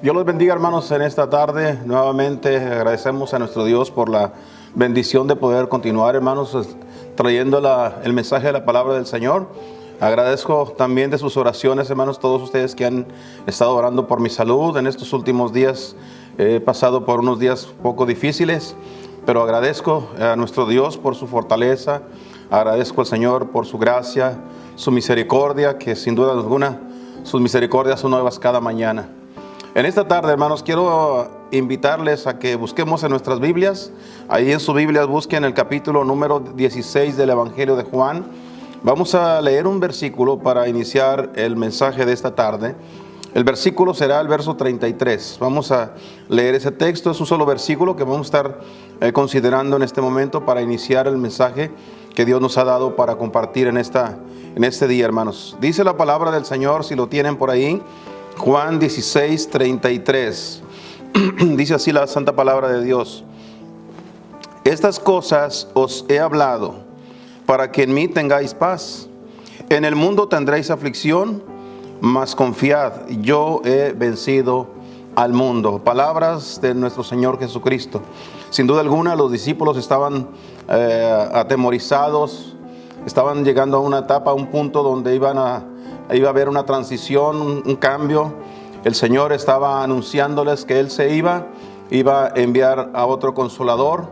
Dios los bendiga, hermanos, en esta tarde. Nuevamente agradecemos a nuestro Dios por la bendición de poder continuar, hermanos, trayendo el mensaje de la palabra del Señor. Agradezco también de sus oraciones, hermanos, todos ustedes que han estado orando por mi salud en estos últimos días. He pasado por unos días poco difíciles, pero agradezco a nuestro Dios por su fortaleza. Agradezco al Señor por su gracia, su misericordia, que sin duda alguna sus misericordias son nuevas cada mañana. En esta tarde, hermanos, quiero invitarles a que busquemos en nuestras Biblias. Ahí en su Biblia busquen el capítulo número 16 del Evangelio de Juan. Vamos a leer un versículo para iniciar el mensaje de esta tarde. El versículo será el verso 33. Vamos a leer ese texto. Es un solo versículo que vamos a estar considerando en este momento para iniciar el mensaje que Dios nos ha dado para compartir en este día, hermanos. Dice la palabra del Señor, si lo tienen por ahí, Juan 16, 33. Dice así la santa palabra de Dios: estas cosas os he hablado para que en mí tengáis paz. En el mundo tendréis aflicción, mas confiad, yo he vencido al mundo. Palabras de nuestro Señor Jesucristo. Sin duda alguna, los discípulos estaban atemorizados, estaban llegando a una etapa, a un punto donde iba a haber una transición, un cambio. El Señor estaba anunciándoles que Él se iba a enviar a otro consolador,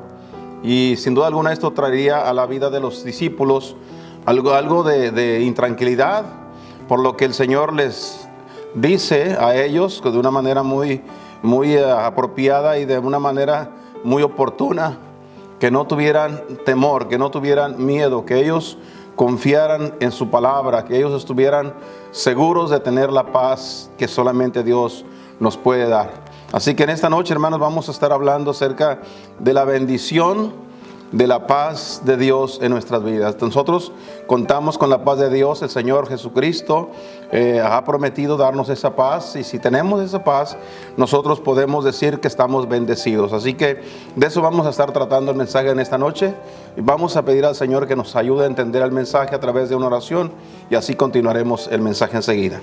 y sin duda alguna esto traería a la vida de los discípulos algo de intranquilidad, por lo que el Señor les dice a ellos de una manera muy apropiada y de una manera muy oportuna, que no tuvieran temor, que no tuvieran miedo, que ellos confiaran en su palabra, que ellos estuvieran seguros de tener la paz que solamente Dios nos puede dar. Así que en esta noche, hermanos, vamos a estar hablando acerca de la bendición de la paz de Dios en nuestras vidas. Nosotros contamos con la paz de Dios. El Señor Jesucristo ha prometido darnos esa paz, y si tenemos esa paz, nosotros podemos decir que estamos bendecidos. Así que de eso vamos a estar tratando el mensaje en esta noche, y vamos a pedir al Señor que nos ayude a entender el mensaje a través de una oración, y así continuaremos el mensaje enseguida.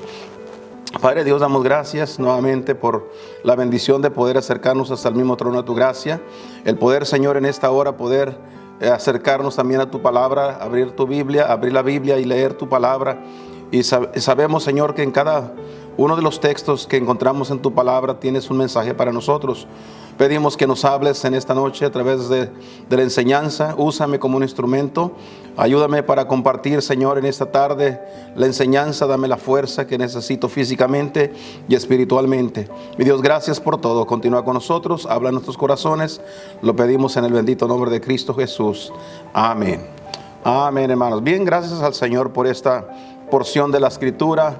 Padre Dios, damos gracias nuevamente por la bendición de poder acercarnos hasta el mismo trono de tu gracia. El poder, Señor, en esta hora poder acercarnos también a tu palabra, abrir la Biblia y leer tu palabra. Y sabemos, Señor, que en cada uno de los textos que encontramos en tu palabra tienes un mensaje para nosotros. Pedimos que nos hables en esta noche a través de la enseñanza. Úsame como un instrumento. Ayúdame para compartir, Señor, en esta tarde la enseñanza. Dame la fuerza que necesito físicamente y espiritualmente. Mi Dios, gracias por todo. Continúa con nosotros. Habla en nuestros corazones. Lo pedimos en el bendito nombre de Cristo Jesús. Amén. Amén, hermanos. Bien, gracias al Señor por esta porción de la Escritura.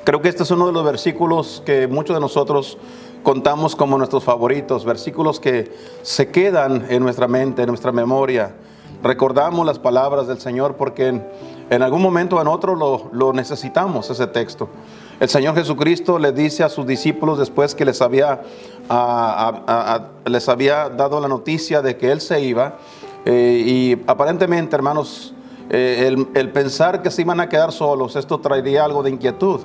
Creo que este es uno de los versículos que muchos de nosotros contamos como nuestros favoritos, versículos que se quedan en nuestra mente, en nuestra memoria. Recordamos las palabras del Señor porque en algún momento o en otro lo necesitamos, ese texto. El Señor Jesucristo le dice a sus discípulos, después que les había dado la noticia de que Él se iba, y aparentemente, hermanos, el pensar que se iban a quedar solos, esto traería algo de inquietud.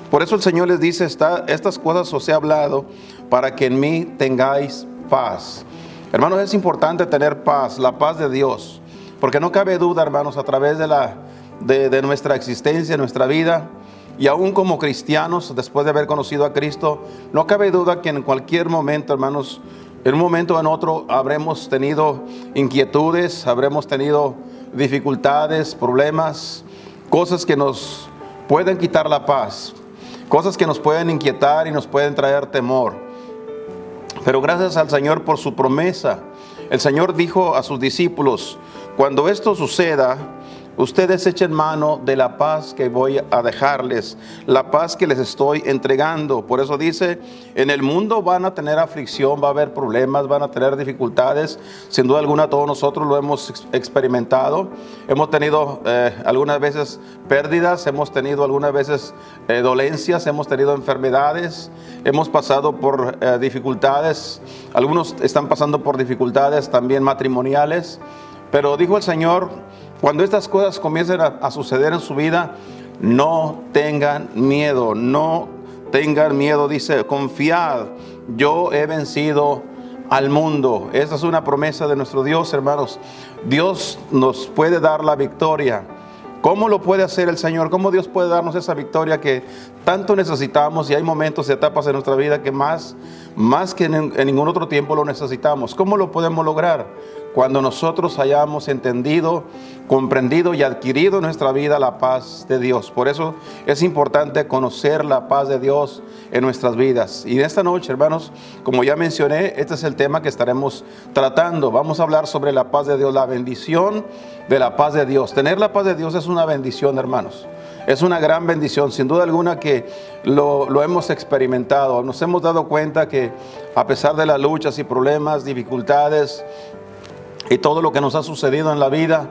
Por eso el Señor les dice: estas cosas os he hablado para que en mí tengáis paz. Hermanos, es importante tener paz, la paz de Dios, porque no cabe duda, hermanos, a través de nuestra existencia, nuestra vida, y aún como cristianos, después de haber conocido a Cristo, no cabe duda que en cualquier momento, hermanos, en un momento o en otro habremos tenido inquietudes, habremos tenido dificultades, problemas, cosas que nos pueden quitar la paz, cosas que nos pueden inquietar y nos pueden traer temor. Pero gracias al Señor por su promesa. El Señor dijo a sus discípulos: cuando esto suceda, ustedes echen mano de la paz que voy a dejarles, la paz que les estoy entregando. Por eso dice: en el mundo van a tener aflicción, va a haber problemas, van a tener dificultades. Sin duda alguna todos nosotros lo hemos experimentado. Hemos tenido algunas veces pérdidas, hemos tenido algunas veces dolencias, hemos tenido enfermedades, hemos pasado por dificultades. Algunos están pasando por dificultades también matrimoniales. Pero dijo el Señor: cuando estas cosas comiencen a suceder en su vida, no tengan miedo, no tengan miedo, dice, confiad, yo he vencido al mundo. Esa es una promesa de nuestro Dios, hermanos. Dios nos puede dar la victoria. ¿Cómo lo puede hacer el Señor? ¿Cómo Dios puede darnos esa victoria que tanto necesitamos? Y hay momentos y etapas en nuestra vida que más que en ningún otro tiempo lo necesitamos. ¿Cómo lo podemos lograr? Cuando nosotros hayamos entendido, comprendido y adquirido en nuestra vida la paz de Dios. Por eso es importante conocer la paz de Dios en nuestras vidas. Y en esta noche, hermanos, como ya mencioné, este es el tema que estaremos tratando. Vamos a hablar sobre la paz de Dios, la bendición de la paz de Dios. Tener la paz de Dios es una bendición, hermanos. Es una gran bendición, sin duda alguna que lo hemos experimentado. Nos hemos dado cuenta que a pesar de las luchas y problemas, dificultades y todo lo que nos ha sucedido en la vida,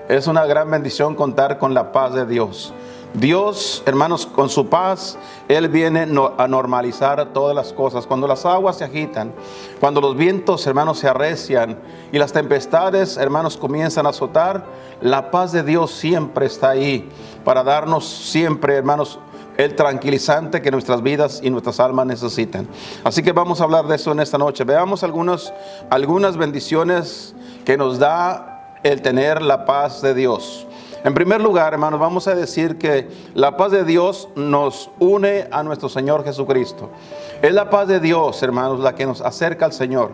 es una gran bendición contar con la paz de Dios. Dios, hermanos, con su paz, Él viene a normalizar todas las cosas. Cuando las aguas se agitan, cuando los vientos, hermanos, se arrecian y las tempestades, hermanos, comienzan a azotar, la paz de Dios siempre está ahí para darnos siempre, hermanos, el tranquilizante que nuestras vidas y nuestras almas necesitan. Así que vamos a hablar de eso en esta noche. Veamos algunas bendiciones que nos da el tener la paz de Dios. En primer lugar, hermanos, vamos a decir que la paz de Dios nos une a nuestro Señor Jesucristo. Es la paz de Dios, hermanos, la que nos acerca al Señor.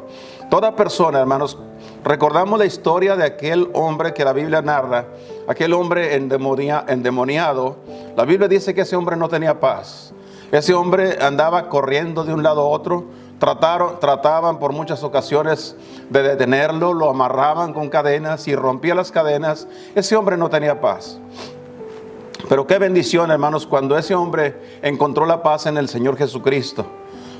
Toda persona, hermanos, recordamos la historia de aquel hombre que la Biblia narra, aquel hombre endemoniado. La Biblia dice que ese hombre no tenía paz. Ese hombre andaba corriendo de un lado a otro. Trataban por muchas ocasiones de detenerlo, lo amarraban con cadenas y rompía las cadenas. Ese hombre no tenía paz. Pero qué bendición, hermanos, cuando ese hombre encontró la paz en el Señor Jesucristo.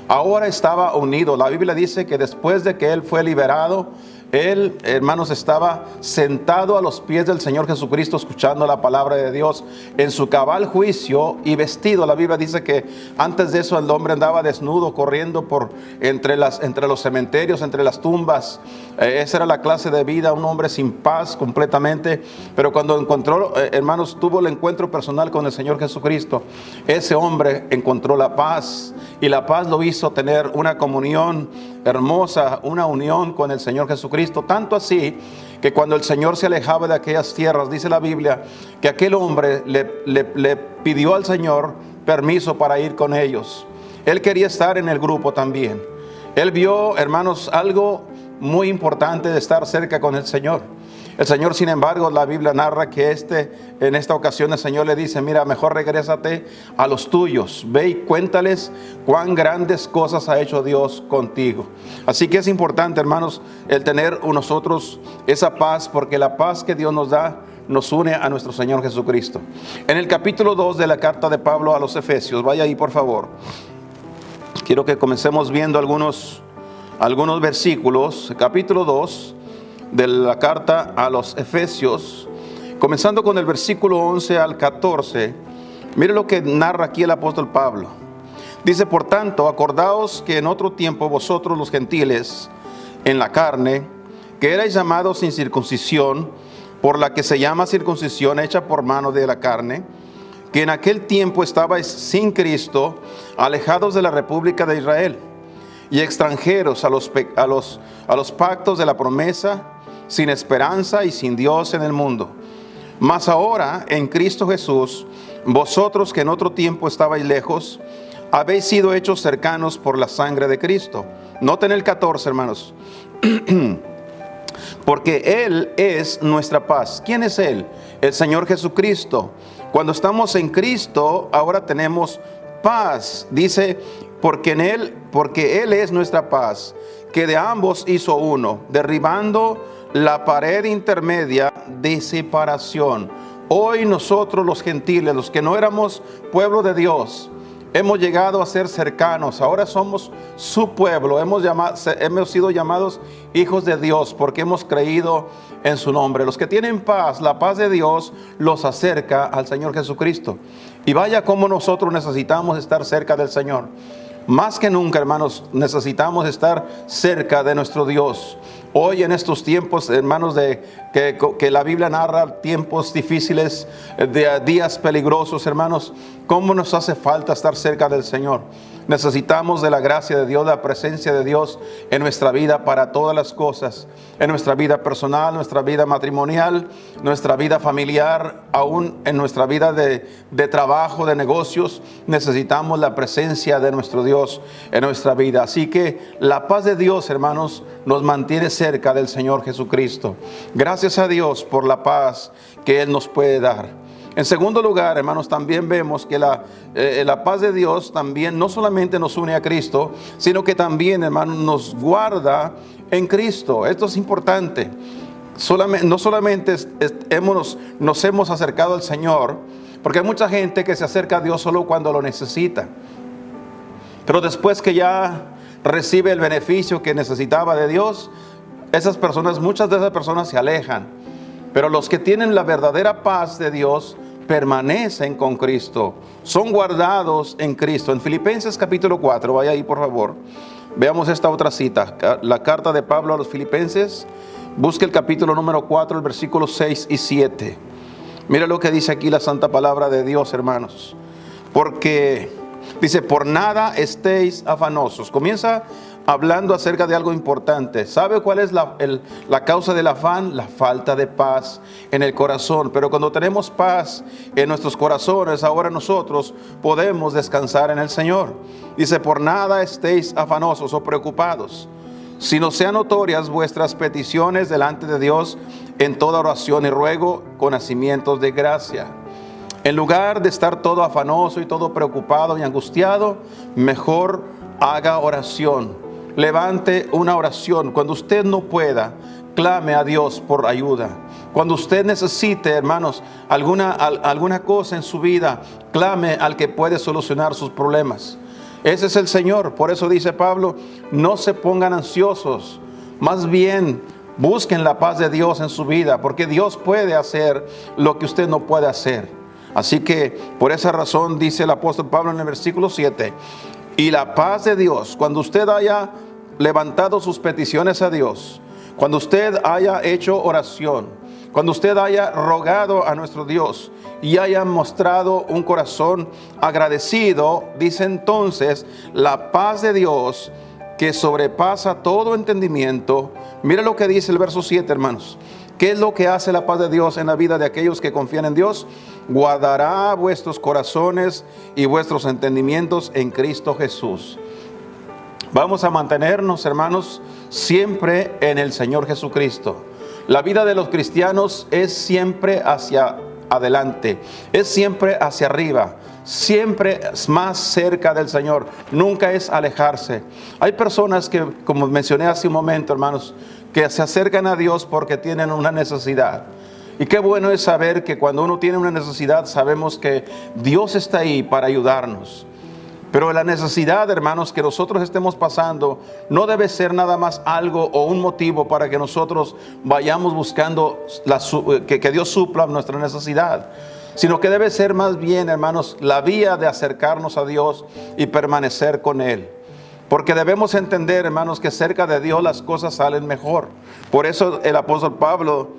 Ahora estaba unido. La Biblia dice que después de que él fue liberado, él, hermanos, estaba sentado a los pies del Señor Jesucristo escuchando la palabra de Dios en su cabal juicio y vestido. La Biblia dice que antes de eso el hombre andaba desnudo corriendo por entre los cementerios, entre las tumbas. Esa era la clase de vida, un hombre sin paz completamente. Pero cuando encontró, hermanos, tuvo el encuentro personal con el Señor Jesucristo, ese hombre encontró la paz y la paz lo hizo tener una comunión hermosa, una unión con el Señor Jesucristo, tanto así que cuando el Señor se alejaba de aquellas tierras, dice la Biblia que aquel hombre le pidió al Señor permiso para ir con ellos. Él quería estar en el grupo también. Él vio, hermanos, algo muy importante de estar cerca con el Señor. El Señor, sin embargo, la Biblia narra que en esta ocasión el Señor le dice: mira, mejor regrésate a los tuyos, ve y cuéntales cuán grandes cosas ha hecho Dios contigo. Así que es importante, hermanos, el tener nosotros esa paz, porque la paz que Dios nos da nos une a nuestro Señor Jesucristo. En el capítulo 2 de la carta de Pablo a los Efesios, vaya ahí por favor. Quiero que comencemos viendo algunos versículos. Capítulo 2 de la carta a los Efesios, comenzando con el versículo 11 al 14. Mire lo que narra aquí el apóstol Pablo. Dice: por tanto, acordaos que en otro tiempo vosotros los gentiles en la carne, que erais llamados sin circuncisión, por la que se llama circuncisión hecha por mano de la carne, que en aquel tiempo estabais sin Cristo, alejados de la república de Israel y extranjeros a los pactos de la promesa, sin esperanza y sin Dios en el mundo. Mas ahora, en Cristo Jesús, vosotros que en otro tiempo estabais lejos, habéis sido hechos cercanos por la sangre de Cristo. Noten el 14, hermanos. Porque Él es nuestra paz. ¿Quién es Él? El Señor Jesucristo. Cuando estamos en Cristo, ahora tenemos paz. Dice: porque Él es nuestra paz, que de ambos hizo uno, derribando la pared intermedia de separación. Hoy nosotros los gentiles, los que no éramos pueblo de Dios, hemos llegado a ser cercanos. Ahora somos su pueblo. Hemos sido llamados hijos de Dios porque hemos creído en su nombre. Los que tienen paz, la paz de Dios los acerca al Señor Jesucristo. Y vaya cómo nosotros necesitamos estar cerca del Señor. Más que nunca, hermanos, necesitamos estar cerca de nuestro Dios. Hoy en estos tiempos, hermanos, que la Biblia narra tiempos difíciles, de días peligrosos, hermanos, ¿cómo nos hace falta estar cerca del Señor? Necesitamos de la gracia de Dios, la presencia de Dios en nuestra vida para todas las cosas, en nuestra vida personal, nuestra vida matrimonial, nuestra vida familiar, aún en nuestra vida de trabajo, de negocios. Necesitamos la presencia de nuestro Dios en nuestra vida. Así que la paz de Dios, hermanos, nos mantiene cerca del Señor Jesucristo. Gracias a Dios por la paz que Él nos puede dar. En segundo lugar, hermanos, también vemos que la paz de Dios también no solamente nos une a Cristo, sino que también, hermanos, nos guarda en Cristo. Esto es importante. No solamente nos hemos acercado al Señor, porque hay mucha gente que se acerca a Dios solo cuando lo necesita. Pero después que ya recibe el beneficio que necesitaba de Dios, muchas de esas personas se alejan. Pero los que tienen la verdadera paz de Dios permanecen con Cristo, son guardados en Cristo. En Filipenses capítulo 4, vaya ahí por favor, veamos esta otra cita, la carta de Pablo a los Filipenses. Busque el capítulo número 4, el versículo 6 y 7. Mira lo que dice aquí la santa palabra de Dios, hermanos. Porque dice, por nada estéis afanosos. Comienza hablando acerca de algo importante. ¿Sabe cuál es la causa del afán? La falta de paz en el corazón. Pero cuando tenemos paz en nuestros corazones, ahora nosotros podemos descansar en el Señor. Dice, por nada estéis afanosos o preocupados, sino sean notorias vuestras peticiones delante de Dios en toda oración y ruego con hacimientos de gracia. En lugar de estar todo afanoso y todo preocupado y angustiado, mejor haga oración. Levante una oración. Cuando usted no pueda, clame a Dios por ayuda. Cuando usted necesite, hermanos, alguna cosa en su vida, clame al que puede solucionar sus problemas. Ese es el Señor. Por eso dice Pablo, no se pongan ansiosos, más bien busquen la paz de Dios en su vida, porque Dios puede hacer lo que usted no puede hacer. Así que por esa razón dice el apóstol Pablo en el versículo 7, y la paz de Dios, cuando usted haya levantado sus peticiones a Dios, cuando usted haya hecho oración, cuando usted haya rogado a nuestro Dios y haya mostrado un corazón agradecido, dice entonces, la paz de Dios que sobrepasa todo entendimiento. Mira lo que dice el verso 7, hermanos. ¿Qué es lo que hace la paz de Dios en la vida de aquellos que confían en Dios? Guardará vuestros corazones y vuestros entendimientos en Cristo Jesús. Vamos a mantenernos, hermanos, siempre en el Señor Jesucristo. La vida de los cristianos es siempre hacia adelante, es siempre hacia arriba, siempre más cerca del Señor, nunca es alejarse. Hay personas que, como mencioné hace un momento, hermanos, que se acercan a Dios porque tienen una necesidad. Y qué bueno es saber que cuando uno tiene una necesidad, sabemos que Dios está ahí para ayudarnos. Pero la necesidad, hermanos, que nosotros estemos pasando no debe ser nada más algo o un motivo para que nosotros vayamos buscando que Dios supla nuestra necesidad, sino que debe ser más bien, hermanos, la vía de acercarnos a Dios y permanecer con Él. Porque debemos entender, hermanos, que cerca de Dios las cosas salen mejor. Por eso el apóstol Pablo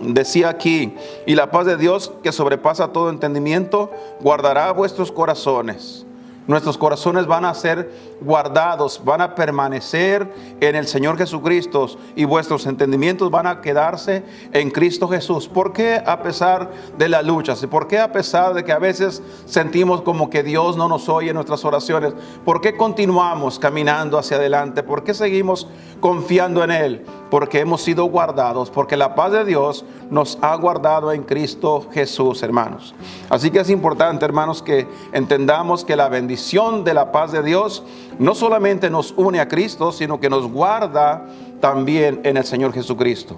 decía aquí, y la paz de Dios que sobrepasa todo entendimiento, guardará vuestros corazones. Nuestros corazones van a ser guardados, van a permanecer en el Señor Jesucristo y vuestros entendimientos van a quedarse en Cristo Jesús. ¿Por qué a pesar de las luchas? ¿Por qué a pesar de que a veces sentimos como que Dios no nos oye en nuestras oraciones? ¿Por qué continuamos caminando hacia adelante? ¿Por qué seguimos confiando en Él? Porque hemos sido guardados, porque la paz de Dios nos ha guardado en Cristo Jesús, hermanos. Así que es importante, hermanos, que entendamos que la bendición de la paz de Dios no solamente nos une a Cristo, sino que nos guarda también en el Señor Jesucristo.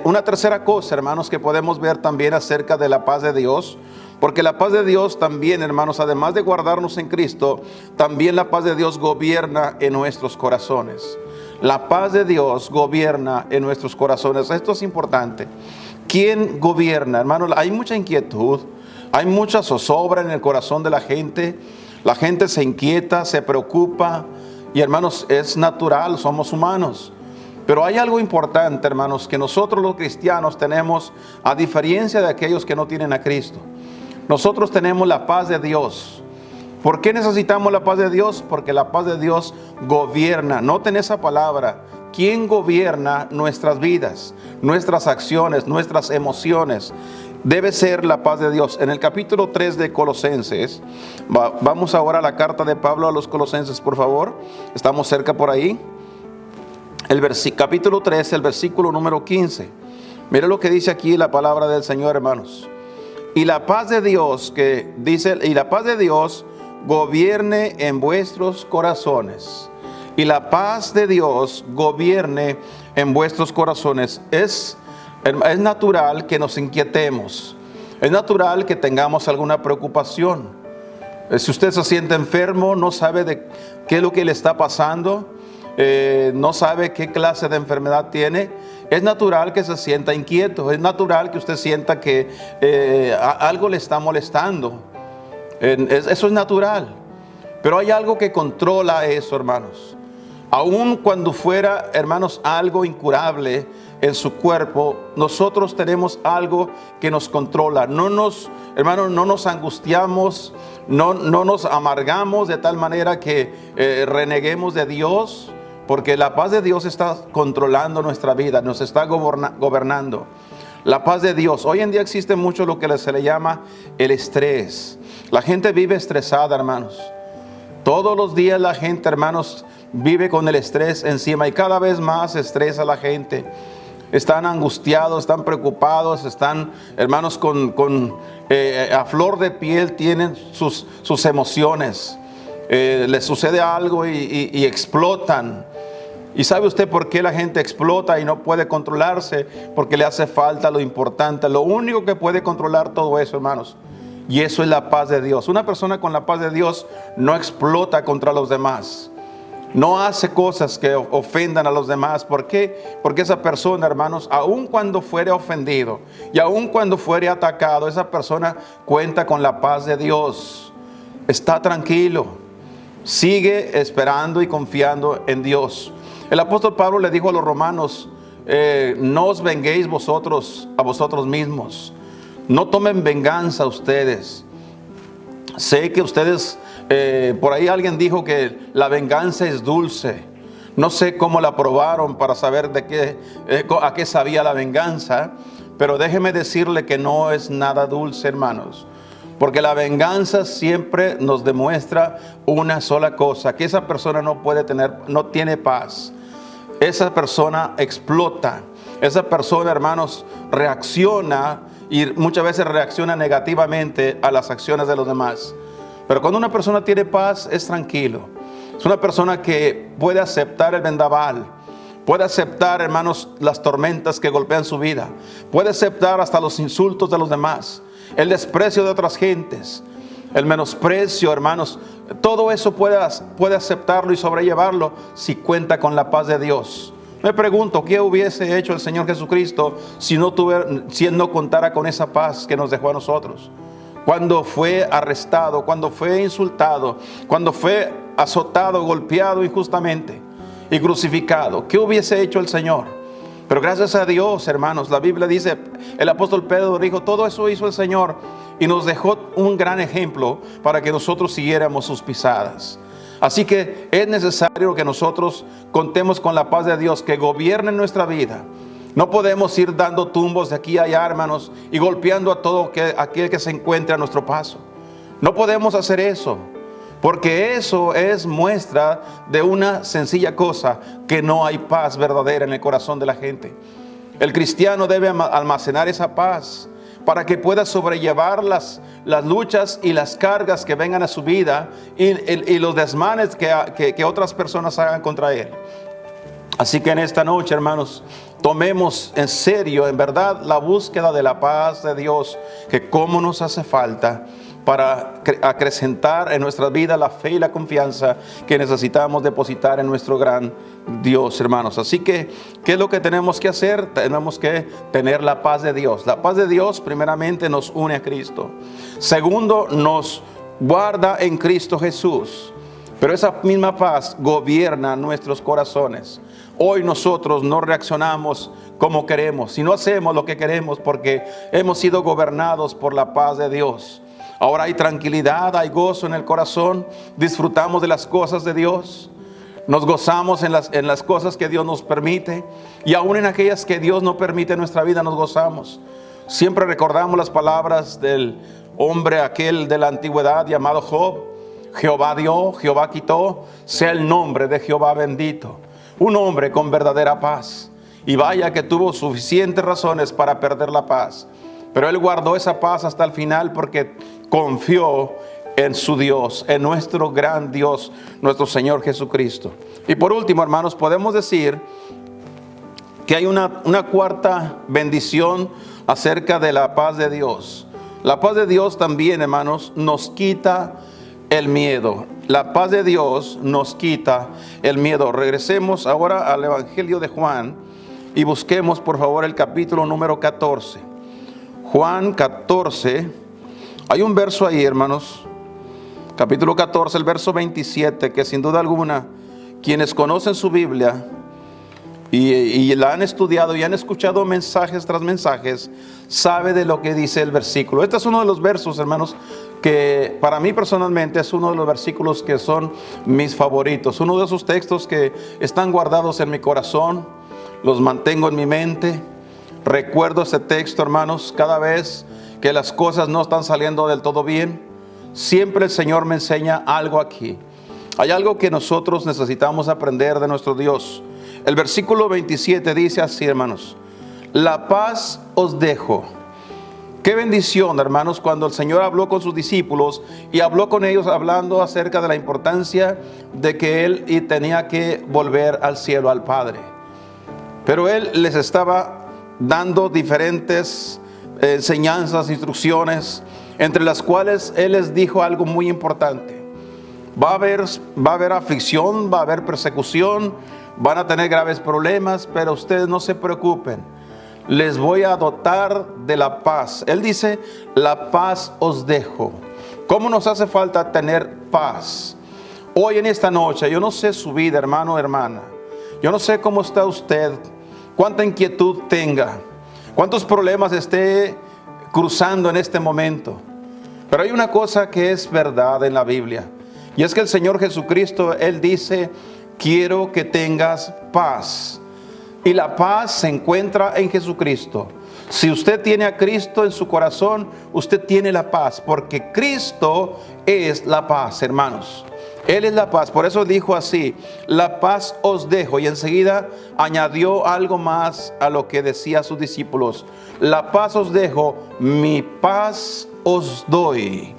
Una tercera cosa, hermanos, que podemos ver también acerca de la paz de Dios, porque la paz de Dios también, hermanos, además de guardarnos en Cristo, también la paz de Dios gobierna en nuestros corazones. La paz de Dios gobierna en nuestros corazones. Esto es importante. ¿Quién gobierna? Hermanos, hay mucha inquietud, hay mucha zozobra en el corazón de la gente. La gente se inquieta, se preocupa Y hermanos, es natural, somos humanos. Pero hay algo importante, hermanos, que nosotros los cristianos tenemos, a diferencia de aquellos que no tienen a Cristo. Nosotros tenemos la paz de Dios. ¿Por qué necesitamos la paz de Dios? Porque la paz de Dios gobierna. Noten esa palabra. ¿Quién gobierna nuestras vidas, nuestras acciones, nuestras emociones? Debe ser la paz de Dios. En el capítulo 3 de Colosenses, vamos ahora a la carta de Pablo a los Colosenses, por favor. Estamos cerca por ahí. Capítulo 3, el versículo número 15. Mire lo que dice aquí la palabra del Señor, hermanos. Y la paz de Dios, que dice, y la paz de Dios gobierne en vuestros corazones. Y la paz de Dios gobierne en vuestros corazones. Es natural que nos inquietemos. Es natural que tengamos alguna preocupación. Si usted se siente enfermo, no sabe de qué es lo que le está pasando, no sabe qué clase de enfermedad tiene, es natural que se sienta inquieto. Es natural que usted sienta que algo le está molestando. Eso es natural. Pero hay algo que controla eso, hermanos. Aun cuando fuera, hermanos, algo incurable en su cuerpo, nosotros tenemos algo que nos controla. Hermanos, no nos angustiamos, no nos amargamos de tal manera que reneguemos de Dios, porque la paz de Dios está controlando nuestra vida, nos está gobernando. La paz de Dios. Hoy en día existe mucho lo que se le llama el estrés. La gente vive estresada, hermanos. Todos los días la gente, hermanos, vive con el estrés encima, y cada vez más se estresa la gente. Están angustiados, están preocupados, están, hermanos, a flor de piel tienen sus emociones. Les sucede algo y explotan. ¿Y sabe usted por qué la gente explota y no puede controlarse? Porque le hace falta lo importante, lo único que puede controlar todo eso, hermanos. Y eso es la paz de Dios. Una persona con la paz de Dios no explota contra los demás. No hace cosas que ofendan a los demás. ¿Por qué? Porque esa persona, hermanos, aun cuando fuere ofendido y aun cuando fuere atacado, esa persona cuenta con la paz de Dios. Está tranquilo. Sigue esperando y confiando en Dios. El apóstol Pablo le dijo a los romanos, no os venguéis vosotros a vosotros mismos. No tomen venganza ustedes. Sé que ustedes, por ahí alguien dijo que la venganza es dulce. No sé cómo la probaron para saber a qué sabía la venganza, pero déjeme decirle que no es nada dulce, hermanos. Porque la venganza siempre nos demuestra una sola cosa, que esa persona no tiene paz. Esa persona explota. Esa persona, hermanos, reacciona, y muchas veces reacciona negativamente a las acciones de los demás. Pero cuando una persona tiene paz, es tranquilo. Es una persona que puede aceptar el vendaval, puede aceptar, hermanos, las tormentas que golpean su vida, puede aceptar hasta los insultos de los demás, el desprecio de otras gentes, el menosprecio, hermanos. Todo eso puede aceptarlo y sobrellevarlo si cuenta con la paz de Dios. Me pregunto, ¿qué hubiese hecho el Señor Jesucristo si no contara con esa paz que nos dejó a nosotros? Cuando fue arrestado, cuando fue insultado, cuando fue azotado, golpeado injustamente y crucificado, ¿qué hubiese hecho el Señor? Pero gracias a Dios, hermanos, la Biblia dice, el apóstol Pedro dijo, todo eso hizo el Señor y nos dejó un gran ejemplo para que nosotros siguiéramos sus pisadas. Así que es necesario que nosotros contemos con la paz de Dios que gobierne nuestra vida. No podemos ir dando tumbos de aquí a allá, hermanos, y golpeando a todo aquel que se encuentre a nuestro paso. No podemos hacer eso, porque eso es muestra de una sencilla cosa, que no hay paz verdadera en el corazón de la gente. El cristiano debe almacenar esa paz para que pueda sobrellevar las luchas y las cargas que vengan a su vida y los desmanes que otras personas hagan contra él. Así que en esta noche, hermanos, tomemos en serio, en verdad, la búsqueda de la paz de Dios, que cómo nos hace falta para acrecentar en nuestra vida la fe y la confianza que necesitamos depositar en nuestro gran Dios, hermanos. Así que, ¿qué es lo que tenemos que hacer? Tenemos que tener la paz de Dios. La paz de Dios primeramente nos une a Cristo. Segundo, nos guarda en Cristo Jesús. Pero esa misma paz gobierna nuestros corazones. Hoy nosotros no reaccionamos como queremos, sino hacemos lo que queremos porque hemos sido gobernados por la paz de Dios. Ahora hay tranquilidad, hay gozo en el corazón, disfrutamos de las cosas de Dios, nos gozamos en las cosas que Dios nos permite, y aún en aquellas que Dios no permite en nuestra vida nos gozamos. Siempre recordamos las palabras del hombre aquel de la antigüedad llamado Job. Jehová dio, Jehová quitó, sea el nombre de Jehová bendito. Un hombre con verdadera paz. Y vaya que tuvo suficientes razones para perder la paz. Pero él guardó esa paz hasta el final porque confió en su Dios, en nuestro gran Dios, nuestro Señor Jesucristo. Y por último, hermanos, podemos decir que hay una cuarta bendición acerca de la paz de Dios. La paz de Dios también, hermanos, nos quita el miedo. La paz de Dios nos quita el miedo. Regresemos ahora al Evangelio de Juan y busquemos por favor el capítulo número 14. Juan 14. Hay un verso ahí, hermanos. Capítulo 14, el verso 27, que sin duda alguna, quienes conocen su Biblia y la han estudiado y han escuchado mensajes tras mensajes, sabe de lo que dice el versículo. Este es uno de los versos, hermanos, que para mí personalmente es uno de los versículos que son mis favoritos. Uno de esos textos que están guardados en mi corazón, los mantengo en mi mente. Recuerdo este texto, hermanos, cada vez que las cosas no están saliendo del todo bien. Siempre el Señor me enseña algo aquí. Hay algo que nosotros necesitamos aprender de nuestro Dios. El versículo 27 dice así, hermanos: la paz os dejo. Qué bendición, hermanos, cuando el Señor habló con sus discípulos y habló con ellos hablando acerca de la importancia de que Él tenía que volver al cielo, al Padre. Pero Él les estaba dando diferentes enseñanzas, instrucciones, entre las cuales Él les dijo algo muy importante. Va a haber aflicción, va a haber persecución, van a tener graves problemas, pero ustedes no se preocupen. Les voy a dotar de la paz. Él dice, la paz os dejo. ¿Cómo nos hace falta tener paz? Hoy en esta noche, yo no sé su vida, hermano, hermana. Yo no sé cómo está usted, cuánta inquietud tenga, cuántos problemas esté cruzando en este momento. Pero hay una cosa que es verdad en la Biblia. Y es que el Señor Jesucristo, Él dice, quiero que tengas paz. Y la paz se encuentra en Jesucristo. Si usted tiene a Cristo en su corazón, usted tiene la paz, porque Cristo es la paz, hermanos. Él es la paz. Por eso dijo así, la paz os dejo. Y enseguida añadió algo más a lo que decía a sus discípulos. La paz os dejo, mi paz os doy.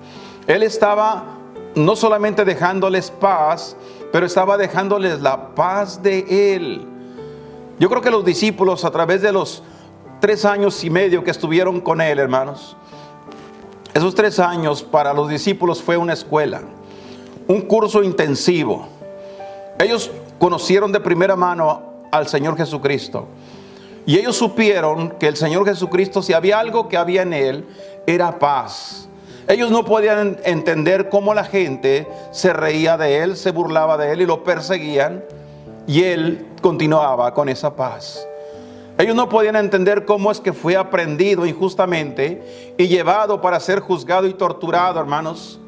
Él estaba no solamente dejándoles paz, pero estaba dejándoles la paz de Él. Yo creo que los discípulos, a través de los 3 años y medio que estuvieron con Él, hermanos, esos 3 años para los discípulos fue una escuela, un curso intensivo. Ellos conocieron de primera mano al Señor Jesucristo. Y ellos supieron que el Señor Jesucristo, si había algo que había en Él, era paz. Ellos no podían entender cómo la gente se reía de Él, se burlaba de Él y lo perseguían. Y Él continuaba con esa paz. Ellos no podían entender cómo es que fue aprendido injustamente y llevado para ser juzgado y torturado, hermanos.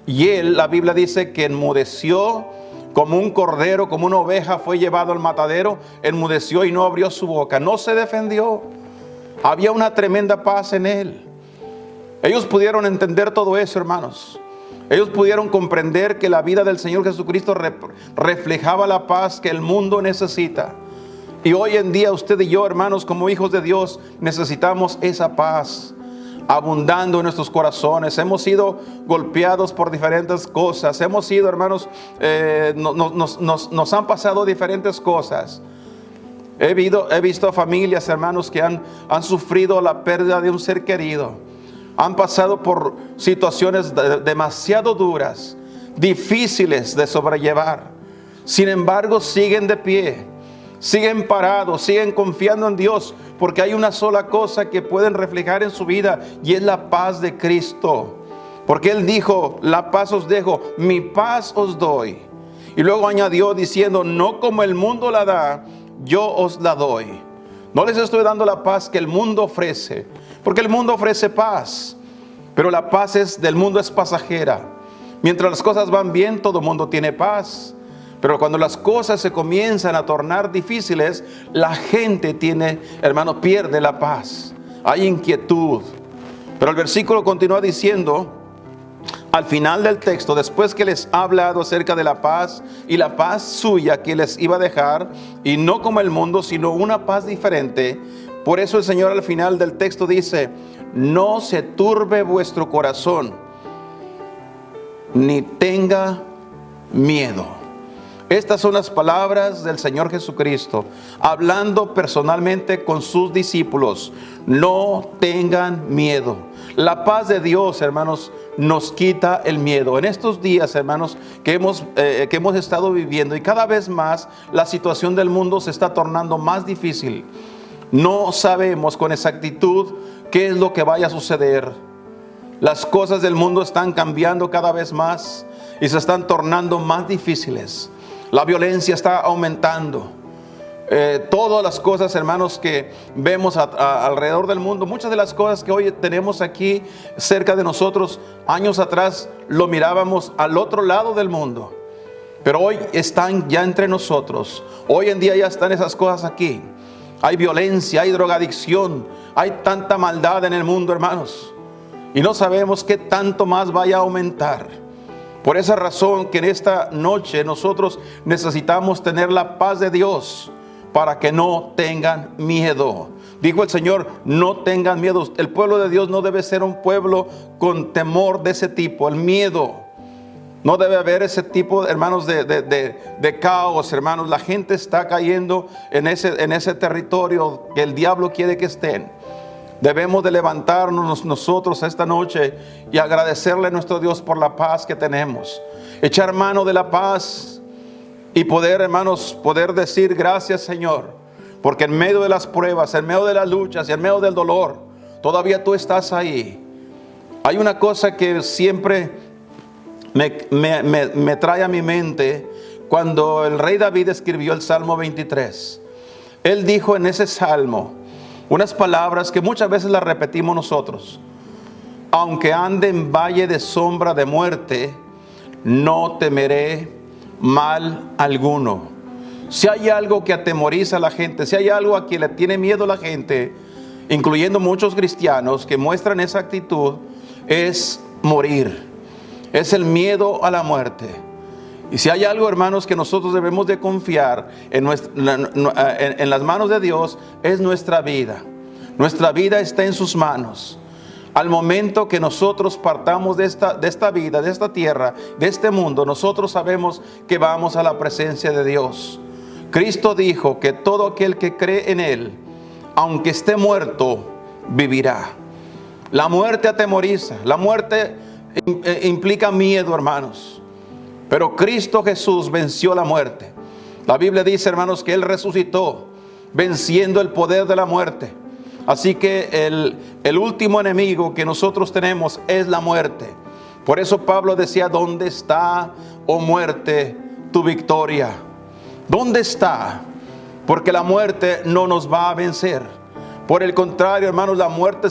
Y Él, la Biblia dice que enmudeció como un cordero, como una oveja, fue llevado al matadero, enmudeció y no abrió su boca, no se defendió. Había una tremenda paz en Él. Ellos pudieron entender todo eso, hermanos. Ellos pudieron comprender que la vida del Señor Jesucristo reflejaba la paz que el mundo necesita. Y hoy en día usted y yo, hermanos, como hijos de Dios, necesitamos esa paz abundando en nuestros corazones. Hemos sido golpeados por diferentes cosas. Hemos sido, hermanos, nos han pasado diferentes cosas. He visto familias, hermanos, que han sufrido la pérdida de un ser querido. Han pasado por situaciones demasiado duras, difíciles de sobrellevar. Sin embargo, siguen de pie, siguen parados, siguen confiando en Dios, porque hay una sola cosa que pueden reflejar en su vida, y es la paz de Cristo. Porque Él dijo, la paz os dejo, mi paz os doy. Y luego añadió diciendo, no como el mundo la da, yo os la doy. No les estoy dando la paz que el mundo ofrece, porque el mundo ofrece paz, pero la paz del mundo es pasajera. Mientras las cosas van bien, todo el mundo tiene paz. Pero cuando las cosas se comienzan a tornar difíciles, la gente pierde la paz. Hay inquietud. Pero el versículo continúa diciendo, al final del texto, después que les ha hablado acerca de la paz y la paz suya que les iba a dejar, y no como el mundo, sino una paz diferente. Por eso el Señor al final del texto dice, no se turbe vuestro corazón, ni tenga miedo. Estas son las palabras del Señor Jesucristo, hablando personalmente con sus discípulos. No tengan miedo. La paz de Dios, hermanos, nos quita el miedo. En estos días, hermanos, que hemos estado viviendo, y cada vez más la situación del mundo se está tornando más difícil. No sabemos con exactitud qué es lo que vaya a suceder. Las cosas del mundo están cambiando cada vez más y se están tornando más difíciles. La violencia está aumentando. Todas las cosas, hermanos, que vemos alrededor del mundo, muchas de las cosas que hoy tenemos aquí cerca de nosotros, años atrás lo mirábamos al otro lado del mundo, pero hoy están ya entre nosotros. Hoy en día ya están esas cosas aquí. Hay violencia, hay drogadicción, hay tanta maldad en el mundo, hermanos, y no sabemos qué tanto más vaya a aumentar. Por esa razón que en esta noche nosotros necesitamos tener la paz de Dios para que no tengan miedo. Dijo el Señor, no tengan miedo. El pueblo de Dios no debe ser un pueblo con temor de ese tipo, el miedo. No debe haber ese tipo, hermanos, de caos, hermanos. La gente está cayendo en ese territorio que el diablo quiere que estén. Debemos de levantarnos nosotros esta noche y agradecerle a nuestro Dios por la paz que tenemos. Echar mano de la paz y poder, hermanos, poder decir gracias, Señor, porque en medio de las pruebas, en medio de las luchas y en medio del dolor, todavía tú estás ahí. Hay una cosa que siempre me trae a mi mente cuando el rey David escribió el Salmo 23. Él dijo en ese salmo unas palabras que muchas veces las repetimos nosotros. Aunque ande en valle de sombra de muerte, no temeré mal alguno. Si hay algo que atemoriza a la gente, si hay algo a quien le tiene miedo la gente, incluyendo muchos cristianos que muestran esa actitud, es morir. Es el miedo a la muerte. Y si hay algo, hermanos, que nosotros debemos de confiar en las manos de Dios, es nuestra vida. Nuestra vida está en sus manos. Al momento que nosotros partamos de esta vida, de esta tierra, de este mundo, nosotros sabemos que vamos a la presencia de Dios. Cristo dijo que todo aquel que cree en Él, aunque esté muerto, vivirá. La muerte atemoriza, la muerte implica miedo, hermanos. Pero Cristo Jesús venció la muerte. La Biblia dice, hermanos, que Él resucitó, venciendo el poder de la muerte. Así que el último enemigo que nosotros tenemos es la muerte. Por eso Pablo decía, ¿dónde está, oh muerte, tu victoria? ¿Dónde está? Porque la muerte no nos va a vencer. Por el contrario, hermanos, la muerte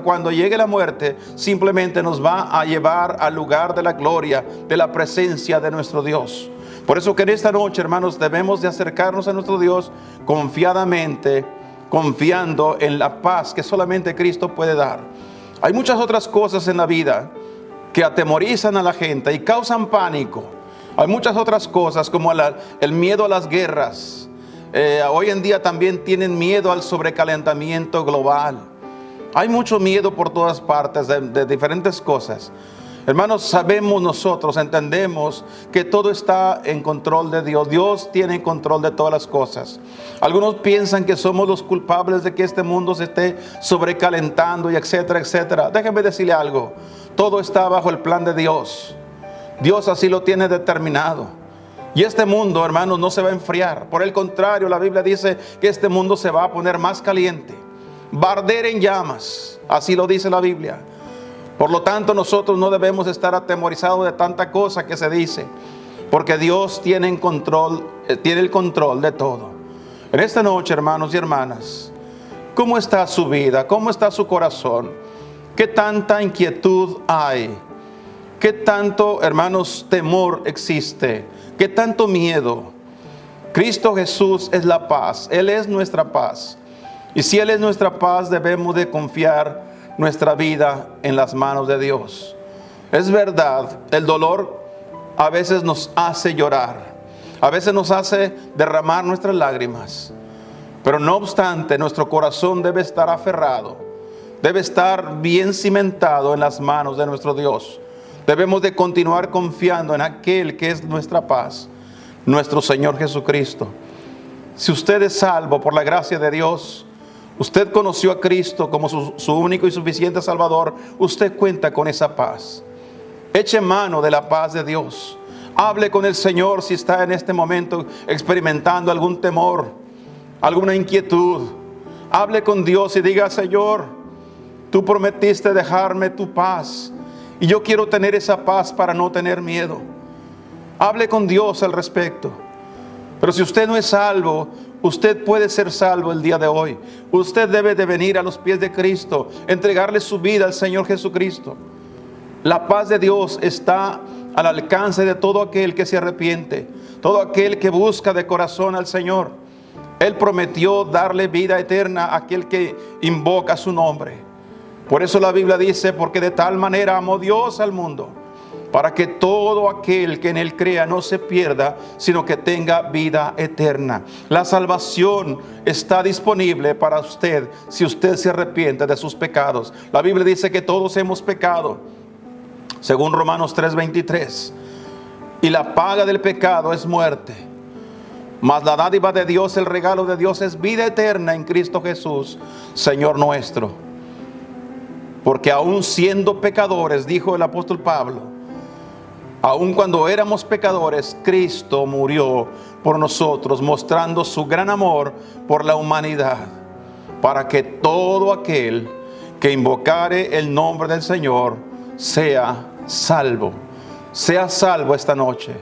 cuando llegue la muerte, simplemente nos va a llevar al lugar de la gloria, de la presencia de nuestro Dios. Por eso que en esta noche, hermanos, debemos de acercarnos a nuestro Dios confiadamente, confiando en la paz que solamente Cristo puede dar. Hay muchas otras cosas en la vida que atemorizan a la gente y causan pánico. Hay muchas otras cosas como el miedo a las guerras. Hoy en día también tienen miedo al sobrecalentamiento global. Hay mucho miedo por todas partes de diferentes cosas. Hermanos, entendemos que todo está en control de Dios. Dios tiene control de todas las cosas. Algunos piensan que somos los culpables de que este mundo se esté sobrecalentando y etcétera, etcétera. Déjenme decirle algo. Todo está bajo el plan de Dios. Dios así lo tiene determinado. Y este mundo, hermanos, no se va a enfriar. Por el contrario, la Biblia dice que este mundo se va a poner más caliente. Va a arder en llamas. Así lo dice la Biblia. Por lo tanto, nosotros no debemos estar atemorizados de tanta cosa que se dice. porque Dios tiene el control de todo. En esta noche, hermanos y hermanas, ¿cómo está su vida? ¿Cómo está su corazón? ¿Qué tanta inquietud hay? ¿Qué tanto, hermanos, temor existe? ¿Qué tanto miedo? Cristo Jesús es la paz. Él es nuestra paz. Y si Él es nuestra paz, debemos de confiar nuestra vida en las manos de Dios. Es verdad, el dolor a veces nos hace llorar. A veces nos hace derramar nuestras lágrimas. Pero no obstante, nuestro corazón debe estar aferrado. Debe estar bien cimentado en las manos de nuestro Dios. Debemos de continuar confiando en aquel que es nuestra paz, nuestro Señor Jesucristo. Si usted es salvo por la gracia de Dios, usted conoció a Cristo como su único y suficiente Salvador, usted cuenta con esa paz. Eche mano de la paz de Dios. Hable con el Señor si está en este momento experimentando algún temor, alguna inquietud. Hable con Dios y diga: Señor, tú prometiste dejarme tu paz, y yo quiero tener esa paz para no tener miedo. Hable con Dios al respecto. Pero si usted no es salvo, usted puede ser salvo el día de hoy. Usted debe de venir a los pies de Cristo, entregarle su vida al Señor Jesucristo. La paz de Dios está al alcance de todo aquel que se arrepiente, todo aquel que busca de corazón al Señor. Él prometió darle vida eterna a aquel que invoca su nombre. Por eso la Biblia dice: porque de tal manera amó Dios al mundo, para que todo aquel que en Él crea no se pierda, sino que tenga vida eterna. La salvación está disponible para usted si usted se arrepiente de sus pecados. La Biblia dice que todos hemos pecado, según Romanos 3:23. Y la paga del pecado es muerte. Mas la dádiva de Dios, el regalo de Dios, es vida eterna en Cristo Jesús, Señor nuestro. Porque aún siendo pecadores, dijo el apóstol Pablo, aun cuando éramos pecadores, Cristo murió por nosotros, mostrando su gran amor por la humanidad, para que todo aquel que invocare el nombre del Señor sea salvo. Sea salvo esta noche.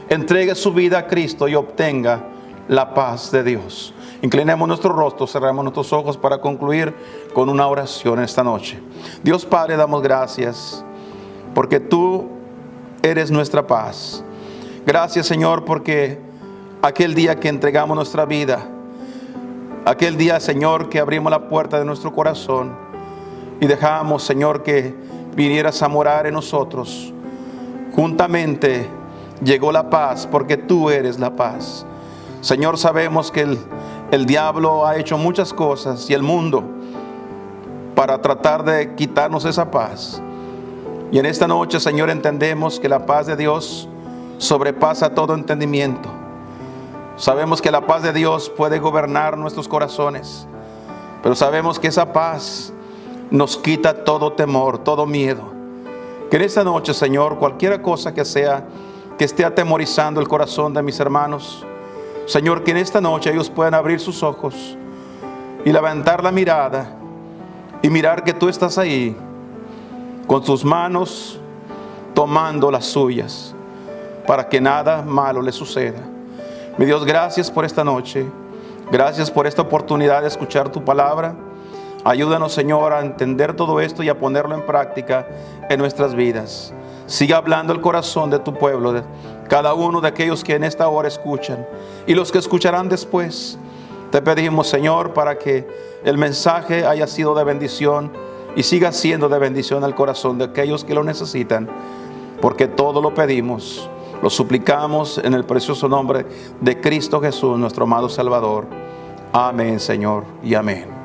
Entregue su vida a Cristo y obtenga la paz de Dios. Inclinemos nuestro rostro, cerramos nuestros ojos para concluir con una oración esta noche. Dios Padre, damos gracias porque tú eres nuestra paz. Gracias, Señor, porque aquel día que entregamos nuestra vida, aquel día, Señor, que abrimos la puerta de nuestro corazón y dejamos, Señor, que vinieras a morar en nosotros, juntamente llegó la paz, porque tú eres la paz. Señor, sabemos que el diablo ha hecho muchas cosas y el mundo para tratar de quitarnos esa paz. Y en esta noche, Señor, entendemos que la paz de Dios sobrepasa todo entendimiento. Sabemos que la paz de Dios puede gobernar nuestros corazones, pero sabemos que esa paz nos quita todo temor, todo miedo. Que en esta noche, Señor, cualquier cosa que sea que esté atemorizando el corazón de mis hermanos, Señor, que en esta noche ellos puedan abrir sus ojos y levantar la mirada y mirar que tú estás ahí con tus manos tomando las suyas para que nada malo les suceda. Mi Dios, gracias por esta noche. Gracias por esta oportunidad de escuchar tu palabra. Ayúdanos, Señor, a entender todo esto y a ponerlo en práctica en nuestras vidas. Siga hablando el corazón de tu pueblo, de cada uno de aquellos que en esta hora escuchan y los que escucharán después. Te pedimos, Señor, para que el mensaje haya sido de bendición y siga siendo de bendición al corazón de aquellos que lo necesitan, porque todo lo pedimos, lo suplicamos en el precioso nombre de Cristo Jesús, nuestro amado Salvador. Amén, Señor, y amén.